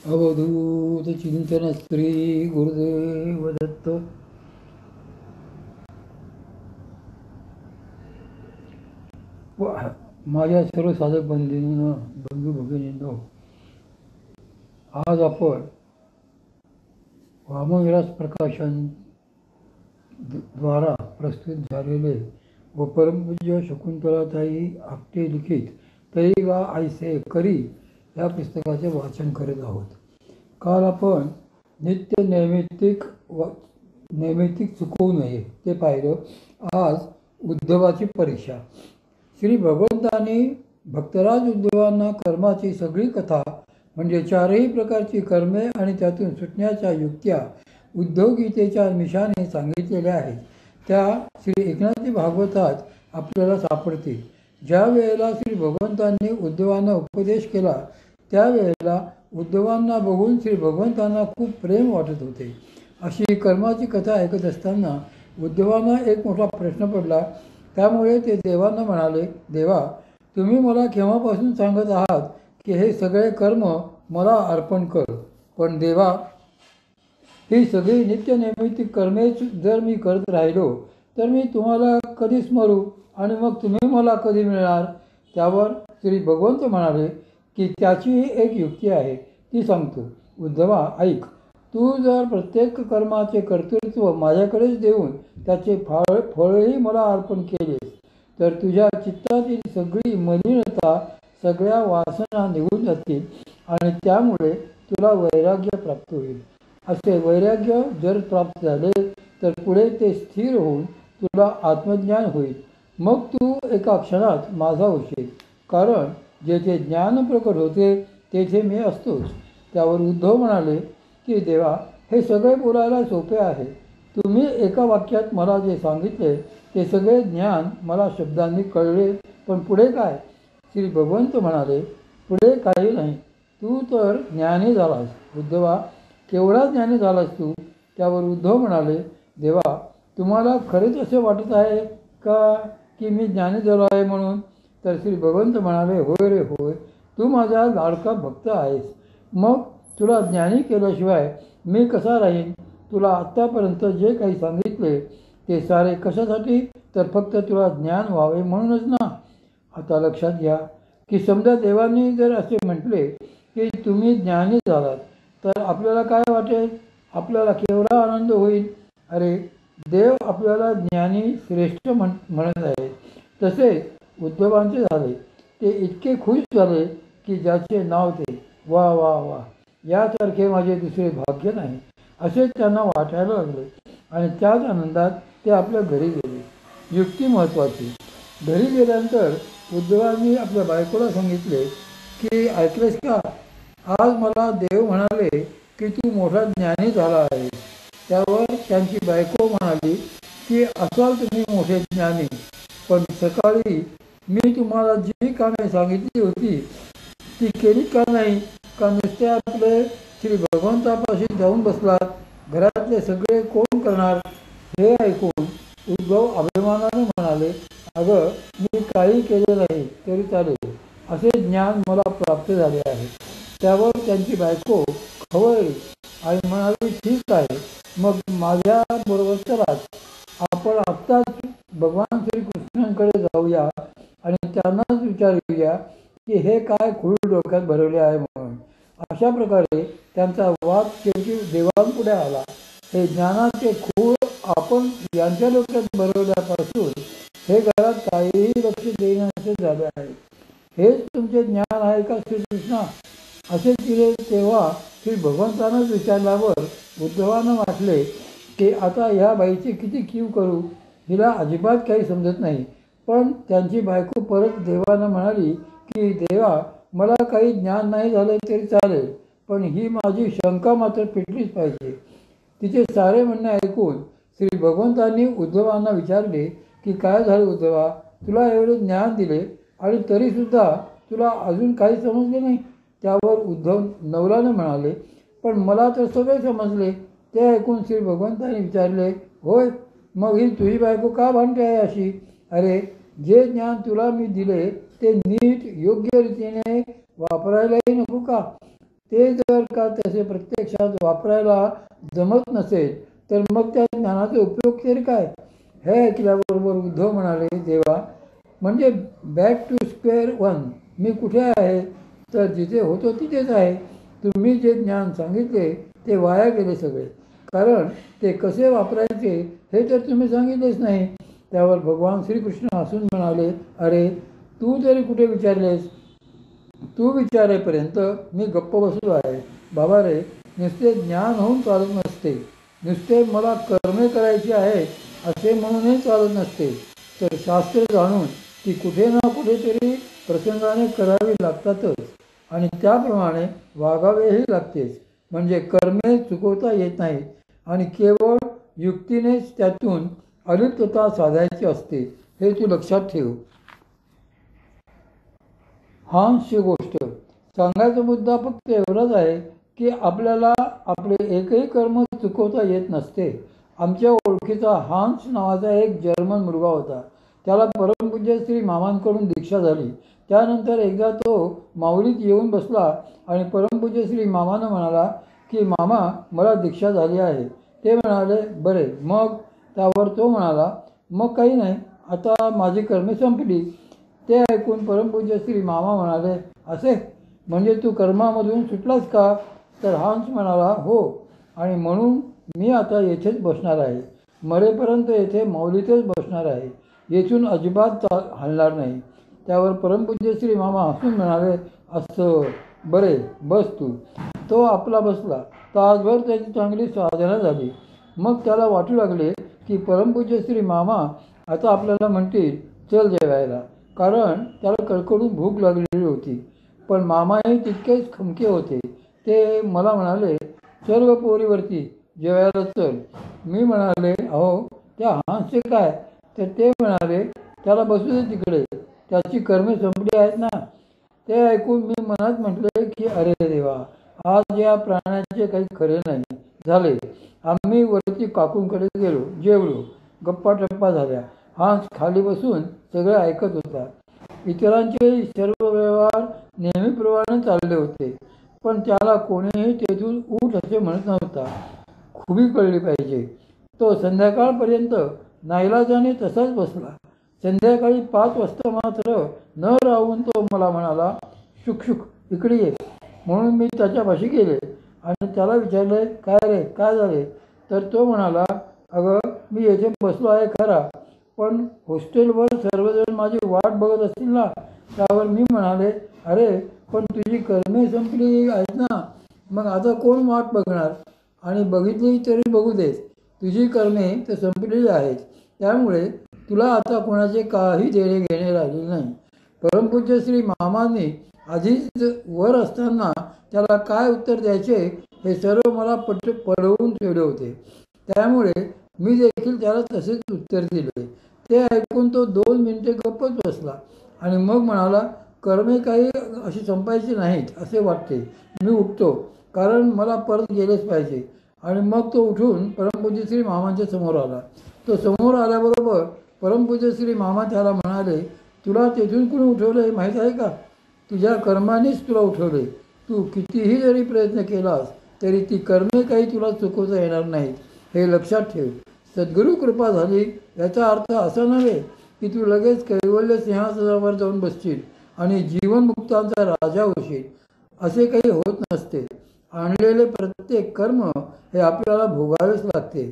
अवधूत चिंतन श्री गुरुदेव दत्त. माझ्या सर्व साधक बंधू भगिनींनो, आज आपण वामनविलास प्रकाशन द्वारा प्रस्तुत झालेले व परमपूज्य शकुंतलाताई आपटे लिखित तरी वा ऐसे करी या पुस्तकाचे वाचन करीत आहोत. काल आपण नित्य नैमित्तिक चुकवू नये ते पाहिलं. आज उद्धवाची परीक्षा. श्री भगवंतांनी भक्तराज उद्धवांना कर्माची सगळी कथा म्हणजे चारही प्रकारची कर्मे आणि त्यातून सुटण्याच्या युक्त्या उद्धव गीतेच्या निशाने सांगितलेल्या आहेत. त्या श्री एकनाथी भागवतात आपल्याला सापडतील. ज्या वेळेला श्री भगवंतांनी उद्धवांना उपदेश केला त्यावेळेला उद्धवांना बघून श्री भगवंतांना खूप प्रेम वाटत होते. अशी कर्माची कथा ऐकत असताना उद्धवांना एक मोठा प्रश्न पडला. त्यामुळे ते देवांना म्हणाले, देवा, तुम्ही मला केव्हापासून सांगत आहात की हे सगळे कर्म मला अर्पण कर. पण देवा, ही सगळी नित्यनैमित्तिक कर्मेच जर मी करत राहिलो तर मी तुम्हाला कधी स्मरू आणि मग तुम्ही मला कधी मिळणार? त्यावर श्री भगवंत म्हणाले की त्याची एक युक्ती आहे, ती सांगतो. उद्धवा, ऐक. तू जर प्रत्येक कर्माचे कर्तृत्व माझ्याकडेच देऊन त्याचे फळही मला अर्पण केलेस तर तुझ्या चित्तातील सगळी मलिनता, सगळ्या वासना निघून जातील आणि त्यामुळे तुला वैराग्य प्राप्त होईल. असे वैराग्य जर प्राप्त झाले तर पुढे ते स्थिर होऊन तुला आत्मज्ञान होईल. मग तू एका क्षणात माझा होशील. कारण जेथे ज्ञान प्रकट होते तेथे मी असतोच. त्यावर उद्धव म्हणाले की देवा, हे सगळे बोलायला सोपे आहे. तुम्ही एका वाक्यात मला जे सांगितले ते सगळे ज्ञान मला शब्दांनी कळले, पण पुढे काय? श्री भगवंत म्हणाले, पुढे काही नाही. तू तर ज्ञानी झालास. उद्धवा, केवढा ज्ञानी झालास तू? त्यावर उद्धव म्हणाले, देवा, तुम्हाला खरेच असे वाटत आहे का की मी ज्ञानी झालो आहे म्हणून? तर श्री भगवंत म्हणाले, होय रे होय, तू माझा लाडका भक्त आहेस. मग तुला ज्ञानी केल्याशिवाय मी कसा राहीन? तुला आत्तापर्यंत जे काही सांगितले ते सारे कशासाठी? तर फक्त तुला ज्ञान व्हावे म्हणूनच ना. आता लक्षात घ्या की समजा देवांनी जर असे म्हटले की तुम्ही ज्ञानी झालात तर आपल्याला काय वाटेल? आपल्याला केवढा आनंद होईल. अरे, देव आपल्याला ज्ञानी श्रेष्ठ म्हणत आहे. तसे उद्धवांचे झाले. ते इतके खुश झाले की ज्याचे नाव ते. वा वा वा, यासारखे माझे दुसरे भाग्य नाही असे त्यांना वाटायला लागले आणि त्याच आनंदात ते आपल्या घरी गेले. युक्ती महत्त्वाची. घरी गेल्यानंतर उद्धवांनी आपल्या बायकोला सांगितले की ऐकलेस का, आज मला देव म्हणाले की तू मोठा ज्ञानी झाला आहे. त्यावर त्यांची बायको म्हणाली की असाल तुम्ही मोठे ज्ञानी, पण सकाळी मी तुम्हाला जी कामे सांगितली होती ती केली का नाही? का नुसते आपले श्री भगवंतापाशी जाऊन बसलात? घरातले सगळे कोण करणार? हे ऐकून उद्धव अभिमानाने म्हणाले, अगं, मी काही केले नाही तरी चालेल, असे ज्ञान मला प्राप्त झाले आहे. त्यावर त्यांची बायको खवळली आणि म्हणाली, ठीक आहे, मग माझ्या बरोबर चलाच. आपण आत्ताच भगवान श्रीकृष्णांकडे जाऊया आणि त्यांनाच विचारूया की हे काय खूळ डोक्यात भरवले आहे म्हणून. अशा प्रकारे त्यांचा वाद शेवटी देवांपुढे आला. हे ज्ञानाचे खूळ आपण यांच्या डोक्यात भरवल्यापासून हे घरात काहीही लक्ष देण्याचे झाले आहे. हेच तुमचे ज्ञान आहे का श्रीकृष्णा? असे तिने तेव्हा श्री भगवंतांनाच विचारल्यावर उद्धवांना वाटले की आता ह्या बाईची किती कीव करू, हिला अजिबात काही समजत नाही. पण त्यांची बायको परत देवांना म्हणाली की देवा, मला काही ज्ञान नाही झाले तरी चालेल, पण ही माझी शंका मात्र पेटलीच पाहिजे. तिचे सारे म्हणणे ऐकून श्री भगवंतांनी उद्धवांना विचारले की काय झाले उद्धवा, तुला एवढे ज्ञान दिले आणि तरीसुद्धा तुला अजून काही समजले नाही? त्यावर उद्धव नवलाने म्हणाले, पण मला तर सगळे समजले. ते ऐकून श्री भगवंतांनी विचारले, होय, मग ही तुझी बायको का भांडते आहे अशी? अरे, जे ज्ञान तुला मी दिले ते नीट योग्य रीतीने वापरायलाही नको का? ते जर का तसे प्रत्यक्षात वापरायला जमत नसेल तर मग त्या ज्ञानाचा उपयोग तरी काय? हे ऐकल्याबरोबर उद्धव म्हणाले, देवा म्हणजे बॅक टू स्क्वेअर वन, मी कुठे आहे? तर जिथे होतो तिथेच आहे. तुम्ही जे ज्ञान सांगितले ते वाया गेले सगळे, कारण ते कसे वापरायचे हे तर तुम्ही सांगितलेच नाही. त्यावर भगवान श्रीकृष्ण हसून म्हणाले, अरे तू तरी कुठे विचारलेस? तू विचारेपर्यंत मी गप्प बसलो आहे. बाबा रे, नुसते ज्ञान होऊन चालत नसते, नुसते मला कर्मे करायची आहेत असे म्हणूनही चालत नसते, तर शास्त्र जाणून ती कुठे ना कुठेतरी प्रसंगाने करावी लागतातच आणि त्याप्रमाणे वागावेही लागतेच. म्हणजे कर्मे चुकवता येत नाहीत आणि केवळ युक्तीनेच त्यातून अलिप्तता साधायची असते, हे तू लक्षात ठेव. हांसची गोष्ट सांगायचा मुद्दा फक्त एवढाच आहे की आपल्याला आपले एकही कर्म चुकवता येत नसते. आमच्या ओळखीचा हांस नावाचा एक जर्मन मुलगा होता. त्याला परमपूज्य श्री मामांकडून दीक्षा झाली. त्यानंतर एकदा तो माऊलीत येऊन बसला आणि परमपूज्य श्री मामानं म्हणाला की मामा, मला दीक्षा झाली आहे. ते म्हणाले, बरे मग? त्यावर तो म्हणाला, मग काही नाही, आता माझी कर्मे संपली. ते ऐकून परमपूज्य श्री मामा म्हणाले, असे म्हणजे तू कर्मामधून सुटलास का? तर हंस म्हणाला, हो, आणि म्हणून मी आता येथेच बसणार आहे. मरेपर्यंत येथे माऊलीतच बसणार आहे. येथून अजिबात हलणार नाही. त्यावर परमपूज्य श्री मामा हसून म्हणाले, असं, बरे बस तू. तो आपला बसला. तासभर त्याची चांगली साधना झाली. मग त्याला वाटू लागले की परमपूज्य श्री मामा आता आपल्याला म्हणतील, चल जेवायला, कारण त्याला कडकडून भूक लागलेली होती. पण मामाही तितकेच खमके होते. ते मला म्हणाले, चल व पोरीवरती जेवायला चल. मी म्हणाले, अहो त्या हंसचे काय? तर ते म्हणाले, त्याला बसू दे तिकडे, त्याची कर्मे संपली आहेत ना. ते ऐकून मी मनात म्हटले की अरे देवा, आज या प्राण्याचे काही खरे नाही. झाले. आम्ही वरती काकूंकडे गेलो, जेवलो, गप्पा टप्पा झाल्या. हंस खाली बसून सगळं ऐकत होता. इतरांचे सर्व व्यवहार नेहमीप्रमाणे चालले होते, पण त्याला कोणीही तेथून उठ असे म्हणत नव्हता. खुबी कळली पाहिजे. तो संध्याकाळपर्यंत नाईलाजाने तसाच बसला. संध्याकाळी 5 वाजता मात्र न राहून तो मला म्हणाला, शुक शुक इकडे ये. म्हणून मी त्याच्यापाशी गेले आणि त्याला विचारले, काय रे, काय झाले? तर तो म्हणाला, अगं मी येथे बसलो आहे खरा, पण हॉस्टेलवर सर्वजण माझी वाट बघत असतील ना. त्यावर मी म्हणाले, अरे पण तुझी कर्मे संपली आहेत ना, मग आता कोण वाट बघणार? आणि बघितली तरी बघू देत, तुझी कर्मे तर संपलेली आहेत. त्यामुळे तुला आता कोणाचे काही देणे घेणे राहिलेले नाही. परमपूज्य श्री मामांनी आधीच वर असताना त्याला काय उत्तर द्यायचे हे सर्व मला पडवून ठेवले होते. त्यामुळे मी देखील त्याला तसेच उत्तर दिले. ते ऐकून तो 2 मिनिटे गप्पच बसला आणि मग म्हणाला, कर्मे काही अशी संपायची नाहीत असे वाटते. मी उठतो, कारण मला परत गेलेच पाहिजे. आणि मग तो उठून परमपूज्य श्री मामांच्या समोर आला. तो समोर आल्याबरोबर परमपूज्य श्री मामा त्याला म्हणाले, तुला तेथून कुणी उठवले माहीत आहे का? तुझ्या कर्मानेच तुला उठवले. तू कितीही जरी प्रयत्न केलास तरी ती कर्मे काही तुला चुकवता येणार नाहीत, हे लक्षात ठेव. सद्गुरू कृपा झाली याचा अर्थ असा नव्हे की तू लगेच कैवल्य सिंहासनावर जाऊन बसशील आणि जीवनमुक्तांचा राजा होशील. असे काही होत नसते. आणलेले प्रत्येक कर्म हे आपल्याला भोगावेच लागते.